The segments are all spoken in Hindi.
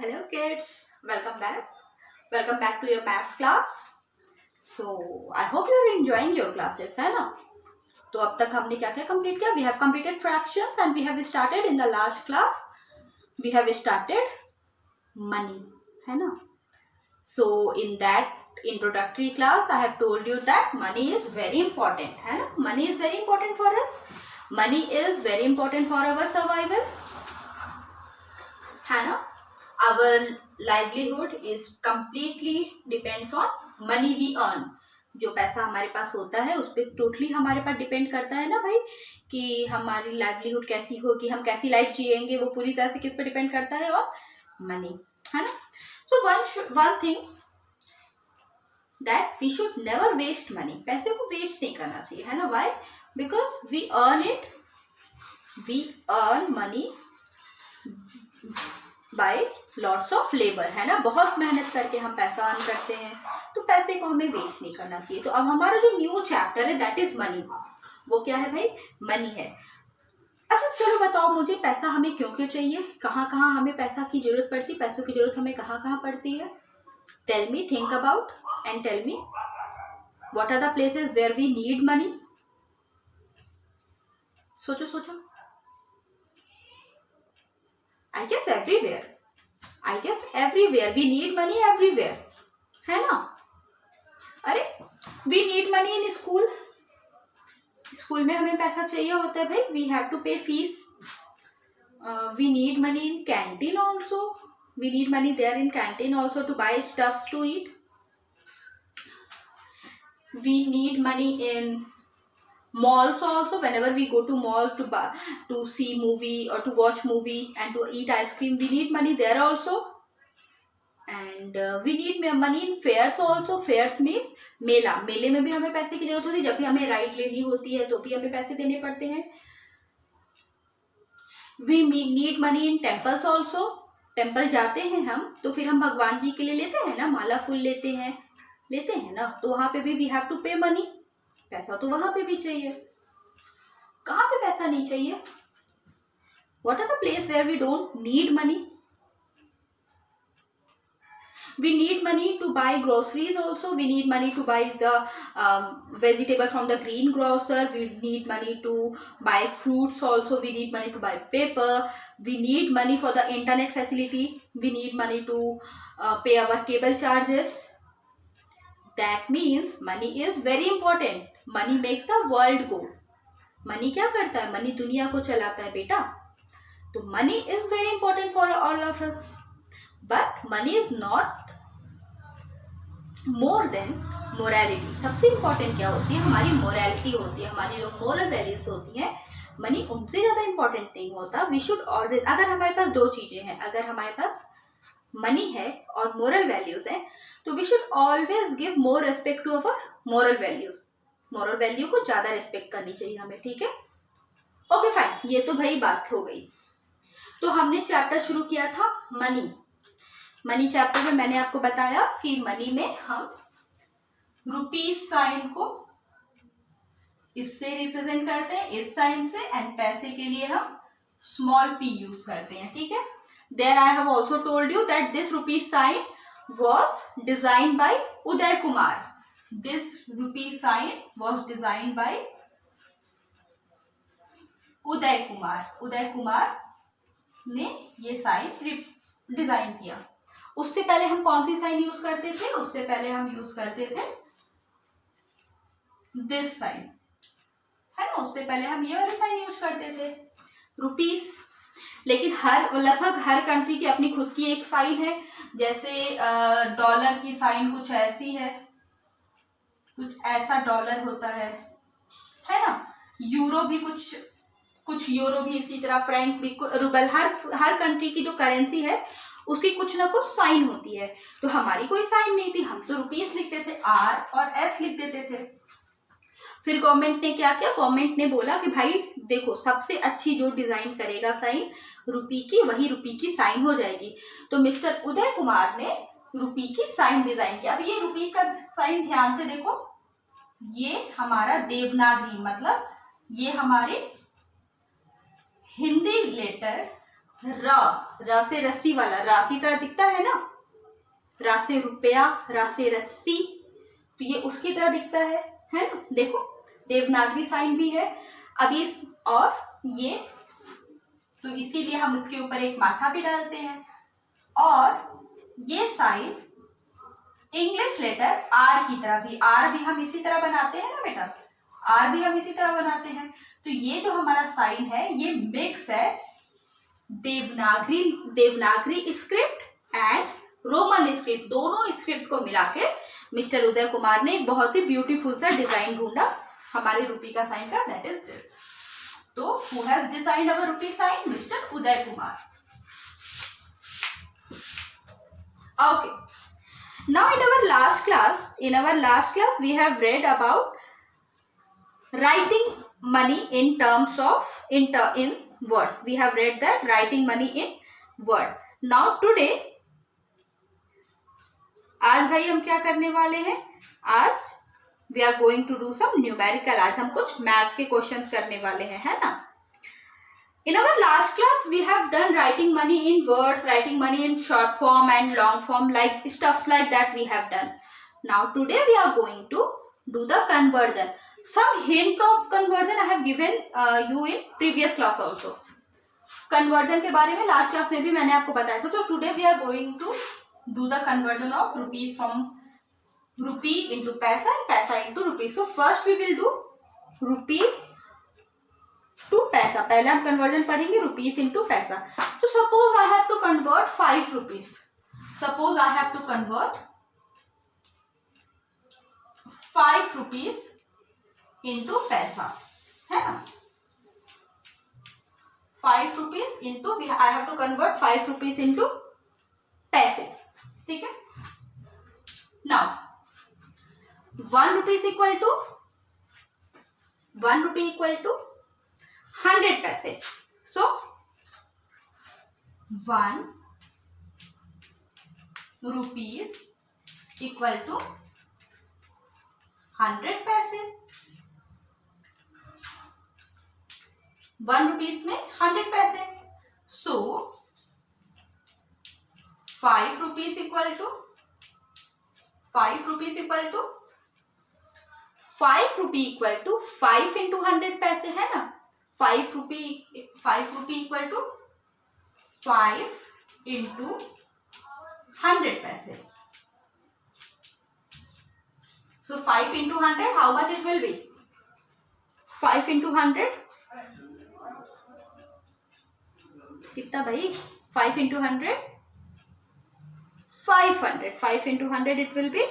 Hello kids, welcome back. Welcome back to your maths class. So I hope you are enjoying your classes, है ना? तो अब तक हमने क्या क्या कंप्लीट किया? We have completed fractions and we have started in the last class. We have started money, है ना? So in that introductory class, I have told you that money is very important, है ना? Money is very important for us. Money is very important for our survival, है ना? Our livelihood is completely depends on money we earn. जो पैसा हमारे पास होता है उस पर टोटली हमारे पास डिपेंड करता है ना भाई, कि हमारी लाइवलीहुड कैसी होगी, हम कैसी लाइफ जिएंगे, वो पूरी तरह से किस पर डिपेंड करता है, और मनी, है ना. So one thing that we should never waste money. पैसे को वेस्ट नहीं करना चाहिए, है ना. Why? Because we earn money by lots of labour, है ना. बहुत मेहनत करके हम पैसा अर्न करते हैं, तो पैसे को हमें वेस्ट नहीं करना चाहिए. तो अब हमारा जो न्यू चैप्टर है दैट इज मनी. वो क्या है भाई? मनी है. अच्छा चलो बताओ मुझे, पैसा हमें क्यों क्यों चाहिए, कहाँ कहाँ हमें पैसा की जरूरत पड़ती है, पैसों की जरूरत हमें कहाँ कहाँ पड़ती है. Tell me, think about and tell me what are the places where we need money. सोचो सोचो. I guess everywhere we need money everywhere, है ना. अरे we need money in school. School में हमें पैसा चाहिए होता है भाई. We have to pay fees. We need money in canteen also. We need money there in canteen also to buy stuffs to eat. We need money in malls also. Whenever we go to mall to see movie or to watch movie and to eat ice cream, we need money there also. And we need money in fairs also. Fairs means मेला. मेले में भी हमें पैसे की जरूरत होती है. जब भी हमें राइड लेनी होती है तो भी हमें पैसे देने पड़ते हैं. We need money in temples also. Temple जाते हैं हम तो फिर हम भगवान जी के लिए लेते हैं ना, माला फूल लेते हैं ना, तो वहां पे भी we have to pay money. पैसा तो वहां पे भी चाहिए. कहाँ पे पैसा नहीं चाहिए? What are the place where we don't need money? We need money to buy groceries also. We need money to buy the vegetable from the green grocer. We need money to buy fruits also. We need money to buy paper. We need money for the internet facility. We need money to pay our cable charges. That means money is very important. Money makes the world go. Money क्या करता है? Money दुनिया को चलाता है बेटा. तो money is very important for all of us. But money is not more than morality. सबसे important क्या होती है? हमारी morality होती है, हमारी जो moral values होती हैं. Money उनसे ज़्यादा important नहीं होता. We should always, अगर हमारे पास दो चीज़ें हैं, अगर हमारे पास मनी है और मोरल वैल्यूज है, तो we should always give more respect to our moral values. Moral value को ज्यादा रेस्पेक्ट करनी चाहिए हमें, ठीक है. ओके फाइन, ये तो भाई बात हो गई. तो हमने चैप्टर शुरू किया था मनी. मनी चैप्टर में मैंने आपको बताया कि मनी में हम रुपीज साइन को इससे रिप्रेजेंट करते हैं, इस साइन से, एंड पैसे के लिए हम स्मॉल पी यूज करते हैं, ठीक है. There I have also told you that this rupee sign was designed by Uday Kumar. This rupee sign was designed by Uday Kumar. Uday Kumar ने ये साइन डिजाइन किया. उससे पहले हम कौन सी साइन यूज करते थे? उससे पहले हम यूज करते थे दिस साइन, है ना. उससे पहले हम ये वाली साइन यूज करते थे, रुपीज. लेकिन लगभग हर कंट्री की अपनी खुद की एक साइन है. जैसे डॉलर की साइन कुछ ऐसी है, कुछ ऐसा डॉलर होता है ना. यूरो भी कुछ यूरो भी इसी तरह, फ्रैंक भी, रूबल, हर कंट्री की जो करेंसी है उसकी कुछ ना कुछ साइन होती है. तो हमारी कोई साइन नहीं थी, हम तो रुपीस लिखते थे, आर और एस लिख देते थे. फिर गवर्नमेंट ने क्या किया? गवर्नमेंट ने बोला कि भाई देखो, सबसे अच्छी जो डिजाइन करेगा साइन रुपी की, वही रुपी की साइन हो जाएगी. तो मिस्टर उदय कुमार ने रुपी की साइन डिजाइन किया. अब ये रुपी का साइन ध्यान से देखो, ये हमारा देवनागरी, मतलब ये हमारे हिंदी लेटर र से रस्सी वाला, र की तरह दिखता है ना, र से रुपया, र से रस्सी, तो ये उसकी तरह दिखता है ना। देखो देवनागरी साइन भी है। अभी और ये, तो इसीलिए हम इसके ऊपर एक माथा भी डालते हैं। और ये साइन इंग्लिश लेटर आर की तरह भी, आर भी हम इसी तरह बनाते हैं ना बेटा, आर भी हम इसी तरह बनाते हैं। तो ये जो हमारा साइन है ये मिक्स है Devanagari script and Roman script, दोनों स्क्रिप्ट को मिला के मिस्टर उदय कुमार ने एक बहुत ही ब्यूटीफुल सा डिजाइन ढूंढा हमारे रुपी का साइन का, दैट इज दिस। तो who has designed our rupee sign? Mister Uday Kumar. Okay, now in our last class we have read about writing money in terms of in word. We have read that writing money in word. Now today, आज भाई हम क्या करने वाले हैं? आज we are going to do some numerical. आज हम कुछ मैथ्स के क्वेश्चंस करने वाले हैं, है ना। In our last class, we have done writing money in words, writing money in short form and long form, like stuff like that we have done. Now today we are going to do the conversion. Some hint of conversion I have given you in previous class also. Conversion के बारे में last class में भी मैंने आपको बताया था. So today we are going to do the conversion of rupees from rupee into paisa and paisa into rupees. So first we will do rupee to paisa. पहले हम कन्वर्जन पढ़ेंगे रुपीज इंटू पैसा. तो suppose I have to convert 5 rupees. Suppose I have to convert 5 rupees into paisa, है ना. 5 rupees into, I have to convert 5 rupees into paise. ठीक है. Now 1 rupees equal to 1 rupee equal to 100 paise. So 1 rupees equal to 100 पैसे. 1 रुपीज में 100 paise. So 5 rupees equal to 5 rupees equal to 5 rupee equal to 5 into 100 paise, है ना. 5 rupee equal to 5 into 100 paise. So 5 into 100, how much it will be? 5 into 100 कितना भाई? 5 into 100 500. 5 into 100 it will be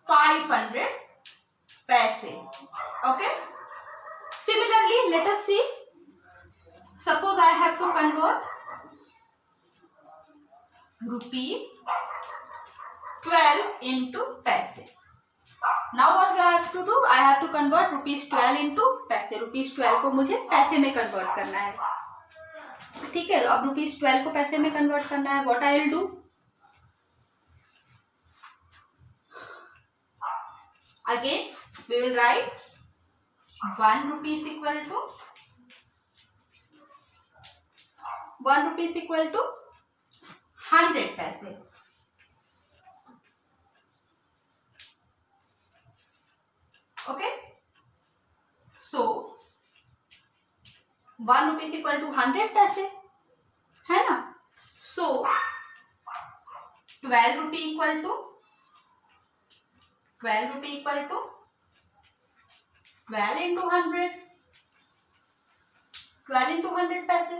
500 पैसे. Okay. Similarly, let us see. Suppose I have to convert rupee 12 into पैसे. Now what I have to do? I have to convert rupees 12 into पैसे. rupees 12 को मुझे पैसे में convert करना है. ठीक है. अब rupees 12 को पैसे में convert करना है. What I will do? Again, we will write 1 rupees equal to 1 rupees equal to 100 पैसे. Okay. So 1 rupees equal to 100 paise, है ना. So 12 rupee equal to 12 rupee equal to 12 into 100. 12 into 100 पैसे.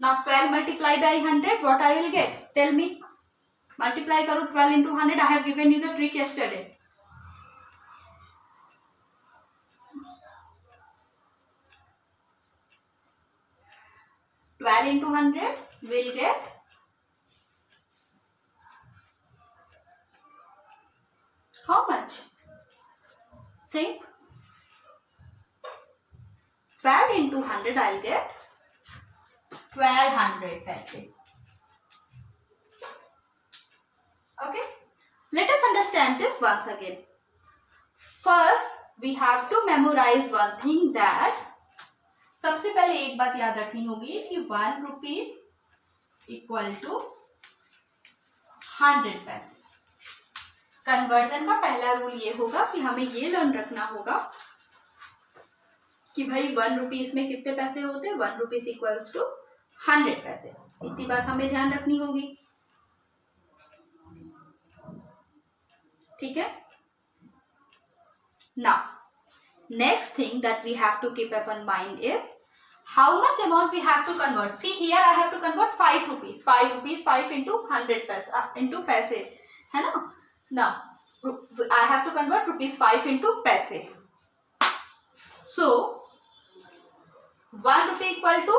Now 12 multiplied by 100, what I will get? Tell me. Multiply करो 12 into 100. I have given you the trick yesterday. Twelve into 100 will get how much? Think. 12 into 100 I'll get 1200 पैसे. Okay. Let us understand this once again. First, we have to memorize one thing, that सबसे पहले एक बात याद रखनी होगी कि 1 रुपी इक्वल टू 100 पैसे। कन्वर्जन का पहला रूल ये होगा कि हमें ये लर्न रखना होगा कि भाई 1 रुपीज में कितने पैसे होते हैं, 1 रुपीज इक्वल्स टू 100 पैसे। इतनी बात हमें ध्यान रखनी होगी, ठीक है। Now next thing that we have to keep up in mind is how much amount we have to convert. See here I have to convert 5 rupees. 5 rupees 5 into 100 paise into paise है ना. Now I have to convert rupees 5 into paise. So 1 rupee equal to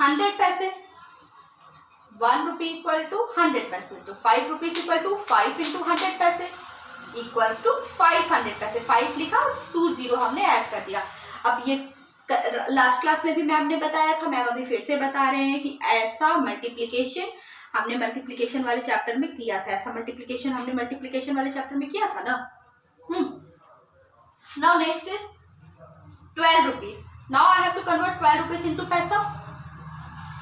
100 paise. 1 rupee equal to 100 paise. तो 5 rupees equal to 5 into 100 paise equals to 500 paise. 5 लिखा, 2 0 हमने ऐड कर दिया. अब ये लास्ट क्लास में भी मैम ने बताया था, मैम अभी फिर से बता रहे हैं कि ऐसा मल्टीप्लिकेशन हमने मल्टीप्लिकेशन वाले चैप्टर में किया था, ऐसा मल्टीप्लिकेशन हमने मल्टीप्लिकेशन वाले चैप्टर में किया था ना. Now next is 12 rupees. Now I have to convert 12 rupees into paisa.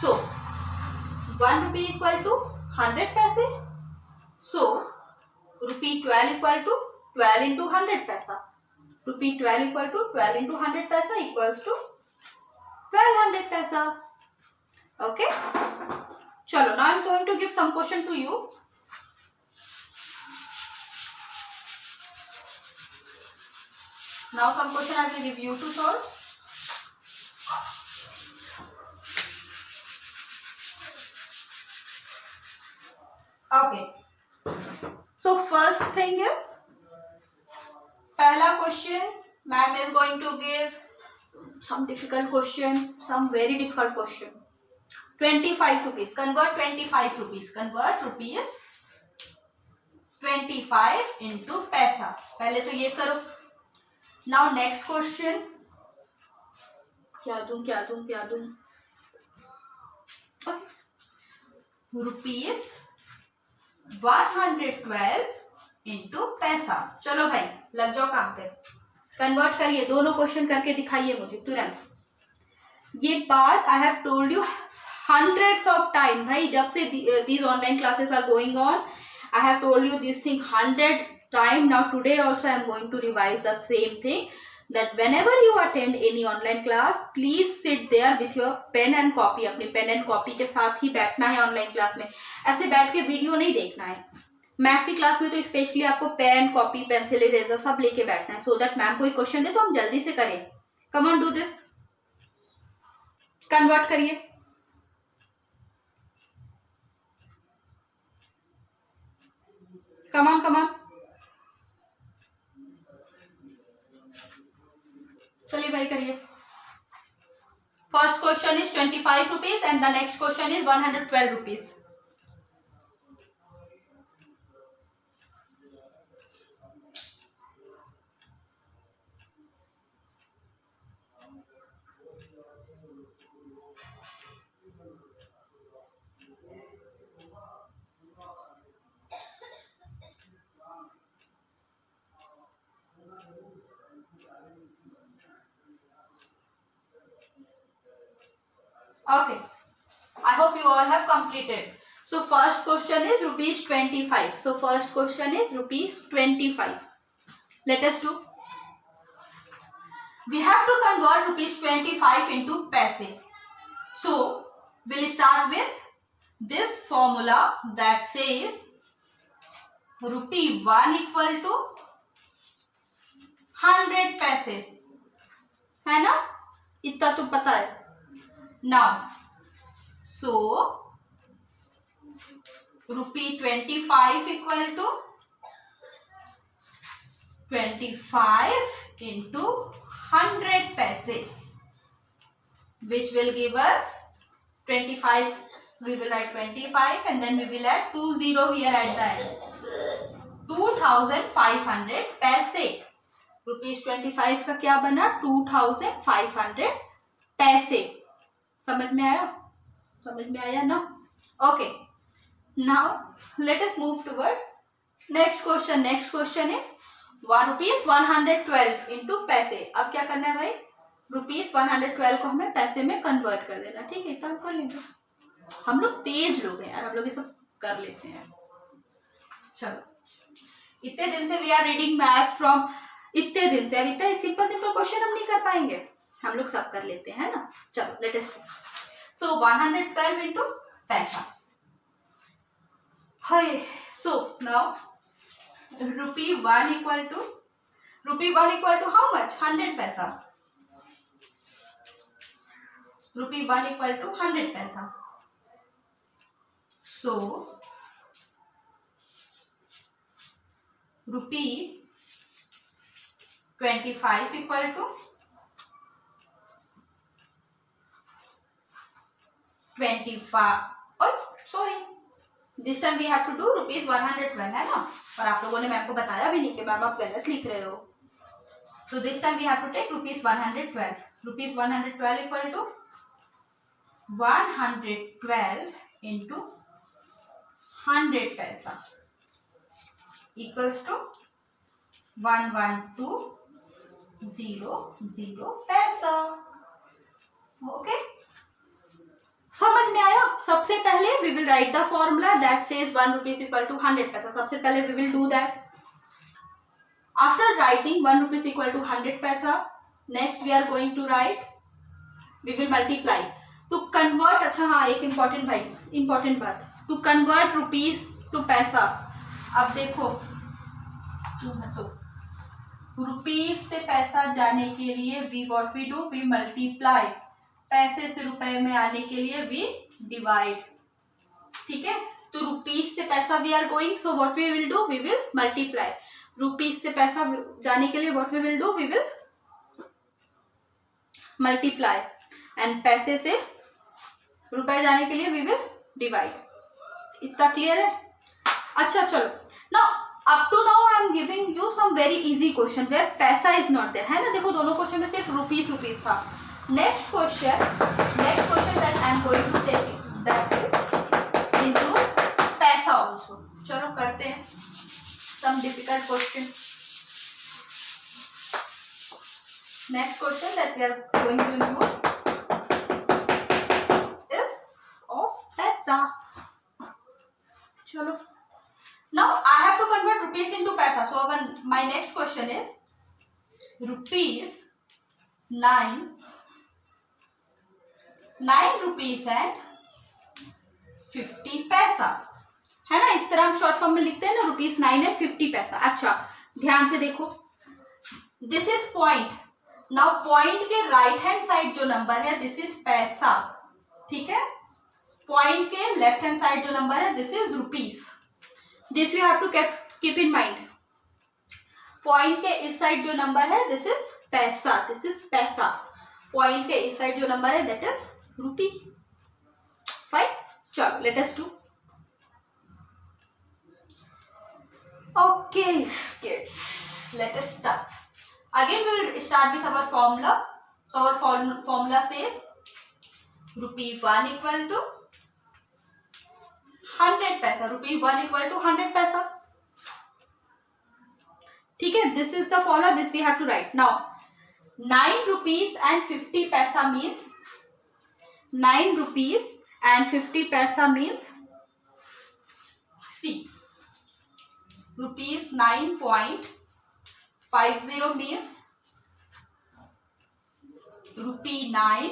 So 1 rupee equal to 100 paise. So rupee 12 equal to 12 into 100 paisa. Rupee 12 equal to 12 into 100 paisa equals to 1200 पैसा. ओके, चलो now I am going to give some question to you. Now some question I will give you to solve. Okay, so first thing is पहला question ma'am is going to give some difficult question, some very difficult question. 25 rupees. Convert 25 rupees. Convert rupees 25 into पैसा. पहले तो ये करो. Now next question. क्या दूं? रुपीज 112 into पैसा. चलो भाई लग जाओ काम पे, कन्वर्ट करिए. दोनों क्वेश्चन करके दिखाइए मुझे तुरंत. ये बात I have told you hundreds of time भाई, जब से these online classes are going on I have told you this thing 100 time. Now today also I am going to revise the same thing, that whenever you attend any online class please sit there with your pen and copy. अपनी पेन एंड कॉपी के साथ ही बैठना है ऑनलाइन क्लास में. ऐसे बैठ के वीडियो नहीं देखना है. मैथ्स की क्लास में तो स्पेशली आपको पेन, कॉपी, पेंसिल, इरेजर सब लेके बैठना है, सो दैट मैम कोई क्वेश्चन दे तो हम जल्दी से करें. Come on do this. Convert करिए. Come on. चलिए भाई करिए. First question is 25 rupees and the next question is 112 rupees. Okay, I hope you all have completed. So first question is rupees 25. So first question is rupees 25. Let us do. We have to convert rupees 25 into paise. So we'll start with this formula that says rupee 1 equal to 100 paise, है ना. इतना तो पता है. Now, so rupee 25 equal to 25 into 100 paise, which will give us 25. We will write 25 and then we will add 20 here at the end. 2500 paise. Rupees 25 का क्या बना? 2500 पैसे. समझ में आया ना. Okay, now let us move toward next question. Next question is rupees 112 into पैसे. अब क्या करना है भाई? ₹112 को हमें पैसे में कन्वर्ट कर देना। ठीक है, इतना हम कर लेंगे। हम लोग तेज लोग हैं यार, हम लोग ये सब कर लेते हैं। चलो, इतने दिन से we are reading maths from, इतने दिन से, अब इतने सिंपल सिंपल क्वेश्चन हम नहीं कर पाएंगे, हम लोग सब कर लेते हैं ना। चलो लेट अस सो 112 इंटू पैसा। Hi, so now ₹1 equal to how much? 100 पैसा। ₹1 इक्वल टू 100 पैसा। So ₹25 equal to 25, sorry this time we have to do ₹112 है ना, और आप लोगों ने मैम को बताया भी नहीं कि मैम आप गलत लिख रहे हो। So this time we have to take ₹112 equal to 112 into 100 paisa equals to 11200 पैसा। ओके, समझ में आया? सबसे पहले we will write the formula that says ₹1 equal to 100 paisa. सबसे पहले we will do that. After writing ₹1 equal to 100 paisa, next we are going to write, we will multiply to convert. अच्छा हाँ, एक इम्पोर्टेंट बात, टू कन्वर्ट रुपीज टू पैसा। अब देखो, तो रुपीज से पैसा जाने के लिए we what we do, we multiply. Paise से रुपए में आने के लिए वी डिवाइड। ठीक है, तो रुपीज से paisa we are going, so what we will do, we will multiply. Rupees से पैसा जाने के लिए what we will do, we will multiply, and paise से रुपए जाने के लिए वी विल डिवाइड। इतना क्लियर है? अच्छा चलो, now up to now I am giving you some very easy question where paisa is not there, है ना। देखो दोनों क्वेश्चन में सिर्फ रुपीज था। Next question that I am going to take that into paisa also. चलो करते हैं some difficult question. Next question that we are going to include is of paisa. चलो, now I have to convert rupees into paisa. So my next question is rupees 9 rupees and 50 पैसा, है ना। इस तरह हम शॉर्ट फॉर्म में लिखते हैं ना, ₹9 and 50 पैसा। अच्छा ध्यान से देखो, this is point. Now point के राइट हैंड साइड जो नंबर है दिस इज पैसा, ठीक है। पॉइंट के लेफ्ट हैंड साइड जो नंबर है this is rupees. This you have to keep in mind. Point के इस साइड जो नंबर है this is paisa, this is paisa. Point के इस साइड जो नंबर है दैट इज रुपी। फाइन, चलो let us do. Okay kids, let us start. Again we will start with our formula. So our formula says ₹1 equal to 100 पैसा। ₹1 इक्वल टू 100 पैसा, ठीक है। This is the formula, this we have to write. Now 9 rupees and 50 पैसा मीन्स 9 rupees and 50 पैसा मीन्स सी ₹9.50 मीन्स ₹9,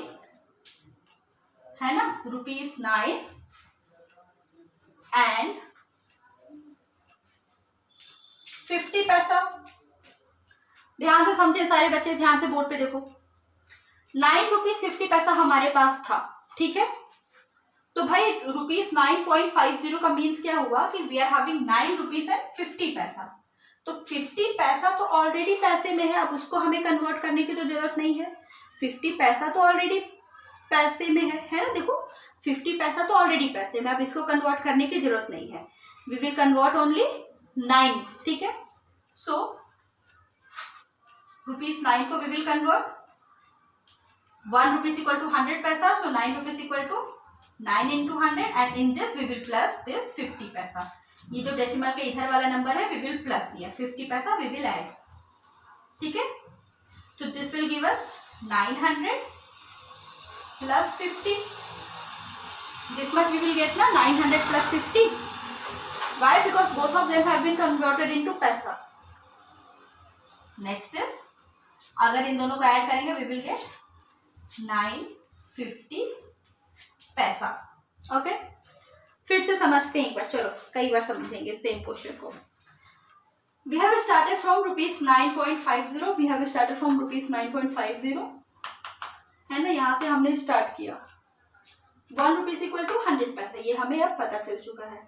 है ना, ₹9 and 50 पैसा। ध्यान से समझे सारे बच्चे, ध्यान से बोर्ड पे देखो। 9 रुपीज 50 पैसा हमारे पास था, ठीक है। तो भाई ₹9.50 का मीन्स क्या हुआ कि we are having 9 rupees and 50 paisa. तो 50 पैसा तो ऑलरेडी पैसे में है, अब उसको हमें कन्वर्ट करने की तो जरूरत नहीं है। 50 पैसा तो ऑलरेडी पैसे में है ना। देखो 50 पैसा तो ऑलरेडी पैसे में, अब इसको कन्वर्ट करने की जरूरत नहीं है। वी विल कन्वर्ट ओनली 9, ठीक है। सो ₹9 को we will convert. 1 rupees equal to 100 पैसा, so 9 rupees equal to 9 into 100 and in this we will plus this 50 paisa. ये जो डेसिमल के इधर वाला नंबर है वी विल प्लस, ये 50 पैसा वी विल ऐड, ठीक है। तो this will give us 900 plus 50. This much we will get na, 900 plus 50. Why? Because both of them have been converted into पैसा. Next is, अगर इन दोनों को ऐड करेंगे we will get 950 पैसा. ओके, फिर से समझते हैं एक बार. चलो कई बार समझेंगे सेम क्वेश्चन को. We have started from rupees 9.50. We have started from rupees 9.50 है ना. यहाँ से हमने स्टार्ट किया. 1 रुपीज इक्वल टू 100 पैसा, ये हमें अब पता चल चुका है.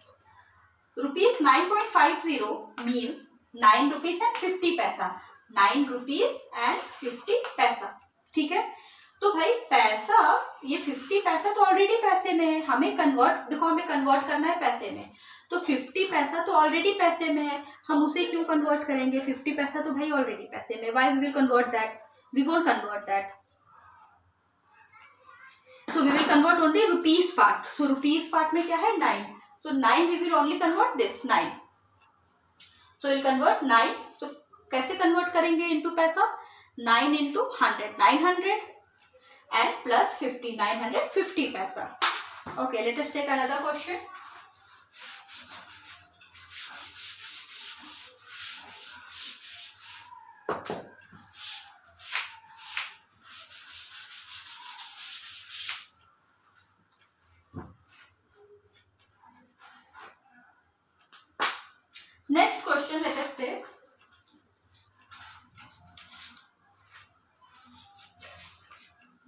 रुपीज 9.50 मीन्स 9 रुपीज एंड 50 पैसा. 9 रुपीज एंड 50 पैसा. ठीक है. तो भाई पैसा, ये 50 पैसा तो ऑलरेडी पैसे में है. हमें कन्वर्ट, देखो हमें कन्वर्ट करना है पैसे में. तो 50 पैसा तो ऑलरेडी पैसे में है, हम उसे क्यों कन्वर्ट करेंगे? 50 पैसा तो भाई ऑलरेडी पैसे में. Why we will convert that? We won't convert that. So we will convert only rupees part. So rupees part में क्या है? 9. So 9 we will only convert this 9. So we will convert 9. So कैसे convert करेंगे into पैसा? 9 into 100. 900 and plus 50. 950 पैसा. Okay, let us take another question. Next question, let us take.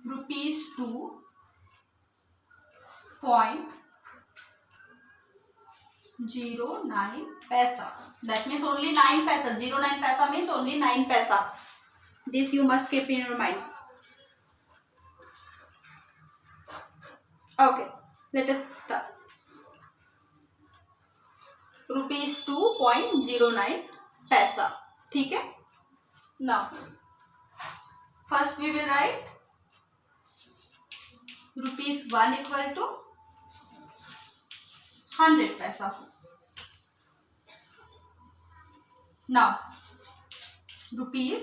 Rupees 2.09 paisa. That means only 9 paisa. 09 paisa means only 9 paisa. This you must keep in your mind. Okay, let us start. Rupees 2.09 paisa. ठीक है. Now first we will write rupees 1 equal to 100 paisa. Now rupees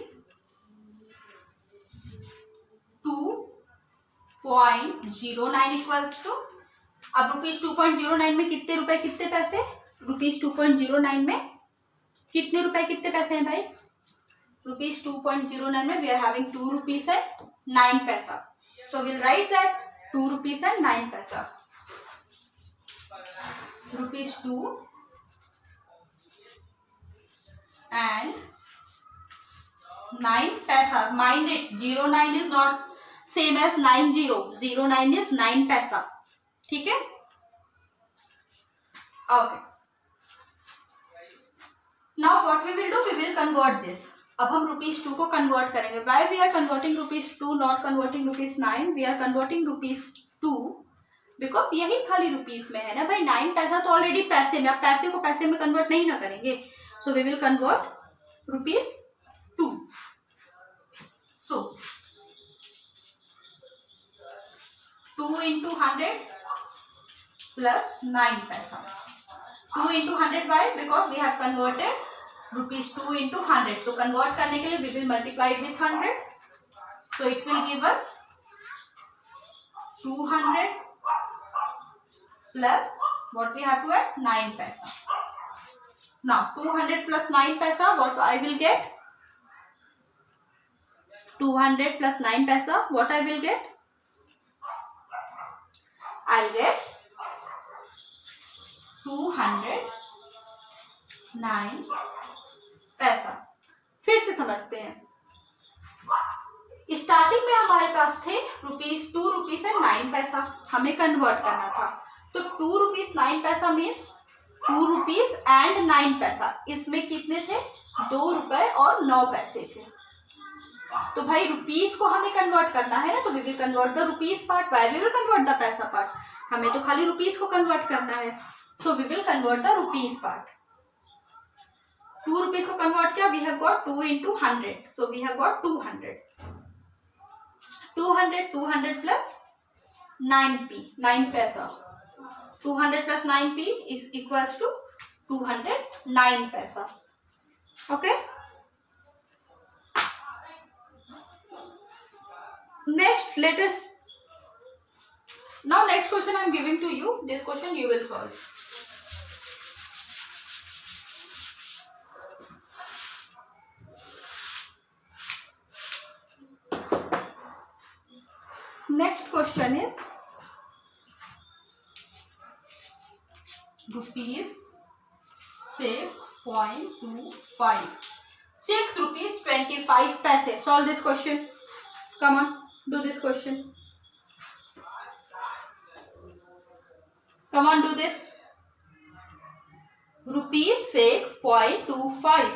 2.09 equals to, अब रुपीज 2.09 में कितने रुपए कितने पैसे? रुपीज 2.09 में कितने रुपए कितने पैसे हैं भाई? रुपीज 2.09 में we are having 2 rupees and 9 paisa. So will write that 2 rupees and 9 paisa. Rupees 2 and 9 पैसा. Mind it, 09 is not same as 90. 09 is 9 पैसा. ठीक है. Okay. Now what we will do? We will convert this. अब हम रुपीज 2 को कन्वर्ट करेंगे. Why we are converting rupees 2, not converting rupees 9? We are converting rupees 2 because यही खाली रुपीज में है ना भाई. 9 पैसा तो ऑलरेडी पैसे में, अब पैसे को पैसे में कन्वर्ट नहीं ना करेंगे. So we will convert rupees 2. So 2 into 100 plus 9 paisa. 2 into 100 why? Because we have converted rupees 2 into 100. तो convert करने के लिए we will multiply it with 100. So it will give us 200 plus what we have to add? 9 paisa. Now 200 plus 9 paisa, what I will get? 200 plus 9 paisa, what I will get? I'll get 209 पैसा. फिर से समझते हैं. स्टार्टिंग में हमारे पास थे रुपीज 2 रुपीज एंड 9 पैसा, हमें कन्वर्ट करना था. तो 2 रुपीज 9 पैसा मीन्स 2 रुपीज एंड 9 पैसा. इसमें कितने थे? 2 रुपए और 9 पैसे थे. तो भाई रुपीज को हमें कन्वर्ट करना है ना, तो we will convert the rupees part. Why we will convert the paisa part? हमें तो खाली रुपीज को कन्वर्ट करना है. So we will convert the rupees part. 2 rupees को कन्वर्ट किया, we have got 2 into 100. So we have got 200. 200 plus 9p, 9 पैसा. 200 plus 9p is equals to 209 पैसा. Okay. Next, let us now next question I am giving to you. This question you will solve. Next question is rupees 6.25. 6 rupees 25 paise. Solve this question. Come on, do this question. Come on, do this. Rupees 6.25.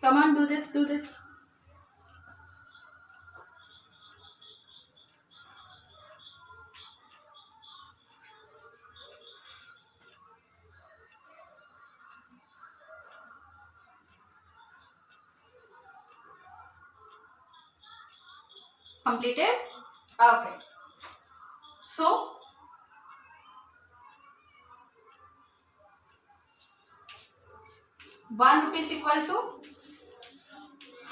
Come on, do this, do this. Completed? Okay. So, 1 rupee is equal to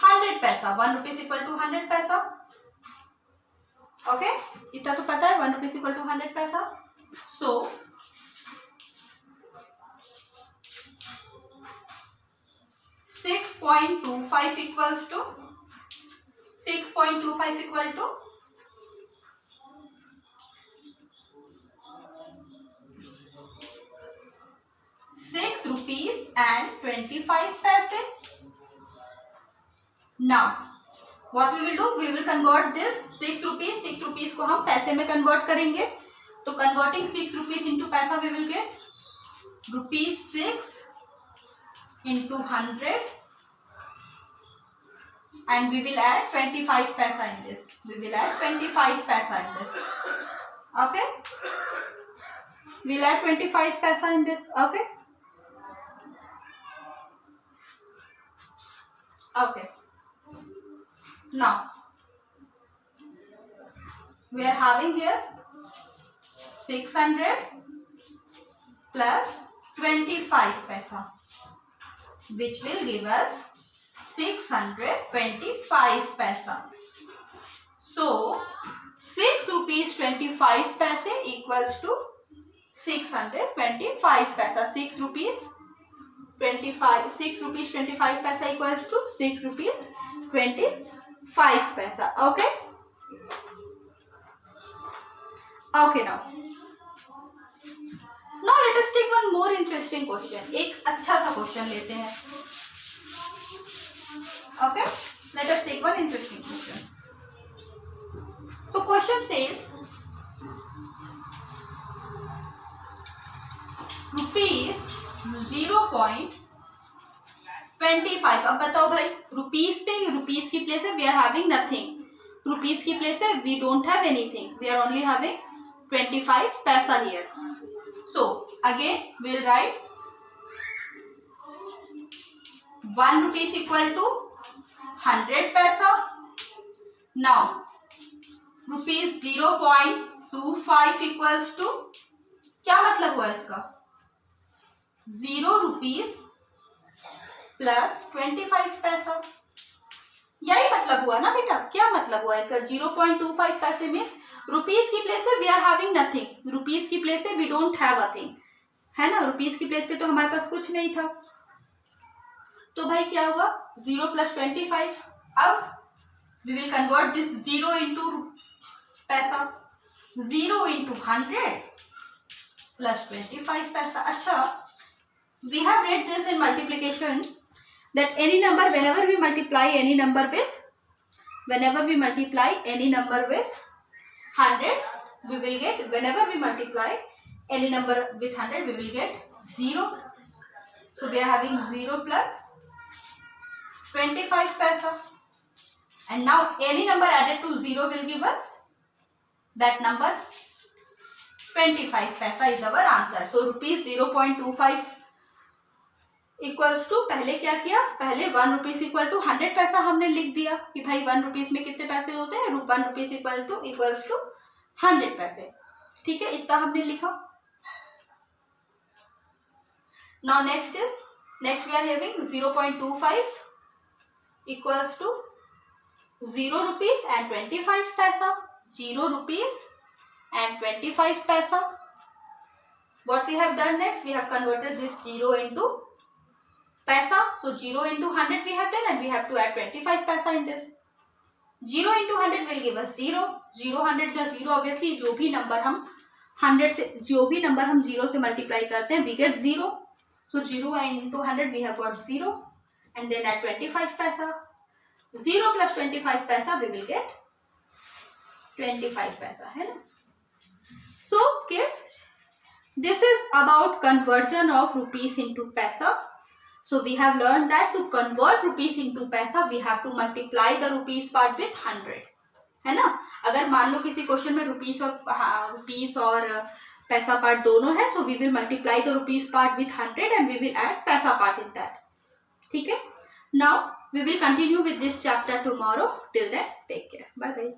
100 पैसा. 1 rupee is equal to 100 पैसा. Okay? इतना तो पता है 1 rupee is equal to 100 पैसा. So, 6.25 equals to 6.25 equal to 6 rupees and 25 paise. Now, what we will do? We will convert this 6 rupees. 6 rupees को हम पैसे में convert करेंगे. तो converting 6 rupees into पैसा, we will get rupees 6 into 100, and we will add 25 paisa in this. We will add 25 paisa in this. Okay? We'll add 25 paisa in this. Okay? Okay. Now, we are having here 600 plus 25 paisa, which will give us 625 paisa. So, 6 rupees 25 paise equals to 625 paisa. 6 rupees 25 paisa equals to 6 rupees 25 paisa. Okay? Okay, now let us take one more interesting question. एक अच्छा सा क्वेश्चन लेते हैं. Okay, let us take one interesting question. So question says rupees 0.25. अब बताओ भाई, रुपीस पे रुपीस की प्लेस पे we are having nothing. Rupees की प्लेस पे we don't have anything. We are only having 25 paisa here. So again we will write 1 rupee is equal to 100 paisa. Now rupees 0.25 equals to, क्या मतलब हुआ इसका? 0 rupees प्लस 25 पैसा. यही मतलब हुआ ना बेटा? क्या मतलब हुआ इसका? 0.25 पैसे में रुपीस की प्लेस पे we are having nothing. Rupees की प्लेस पे we don't have a thing, है ना? रुपीस की प्लेस पे तो हमारे पास कुछ नहीं था. तो भाई क्या हुआ? 0 प्लस 25. अब we will convert this 0 into paisa. 0 into 100 plus 25 paisa. अच्छा, we have read this in multiplication that any number, whenever we multiply any number with 100, we will get, whenever we multiply any number with 100, we will get 0. So we are having 0 plus 25 paisa. And now any number added to 0 will give us that number. 25 paisa is our answer. So rupees 0.25 equals to, पहले क्या किया, पहले 1 रुपीज इक्वल टू 100 पैसा हमने लिख दिया कि भाई 1 रुपीज में कितने पैसे होते हैं, 1 रुपीज इक्वल्स टू 100 पैसे। ठीक है, इतना हमने लिखा। Now next we are having 0.25 equals to 0 rupees and 25 paisa, 0 rupees and 25 paisa. What we have done next, we have converted this 0 into paisa. So 0 into 100 we have done, and we have to add 25 paisa in this. 0 into 100 will give us 0. 0 100 जा 0, obviously जो भी नंबर हम 100 से, जो भी नंबर हम 0 से मल्टीप्लाई करते हैं, we get 0. So 0 into 100 we have got 0, and then add 25 paisa. 0 plus 25 paisa we will get 25 paisa, है ना। So kids, this is about conversion of rupees into paisa. So we have learned that to convert rupees into paisa, we have to multiply the rupees part with 100, है ना। अगर मान लो किसी क्वेश्चन में रुपीस और पैसा पार्ट दोनों है, so we will multiply the rupees part with 100 and we will add paisa part in that. ठीक है। Now we will continue with this chapter tomorrow. Till then, take care. Bye bye.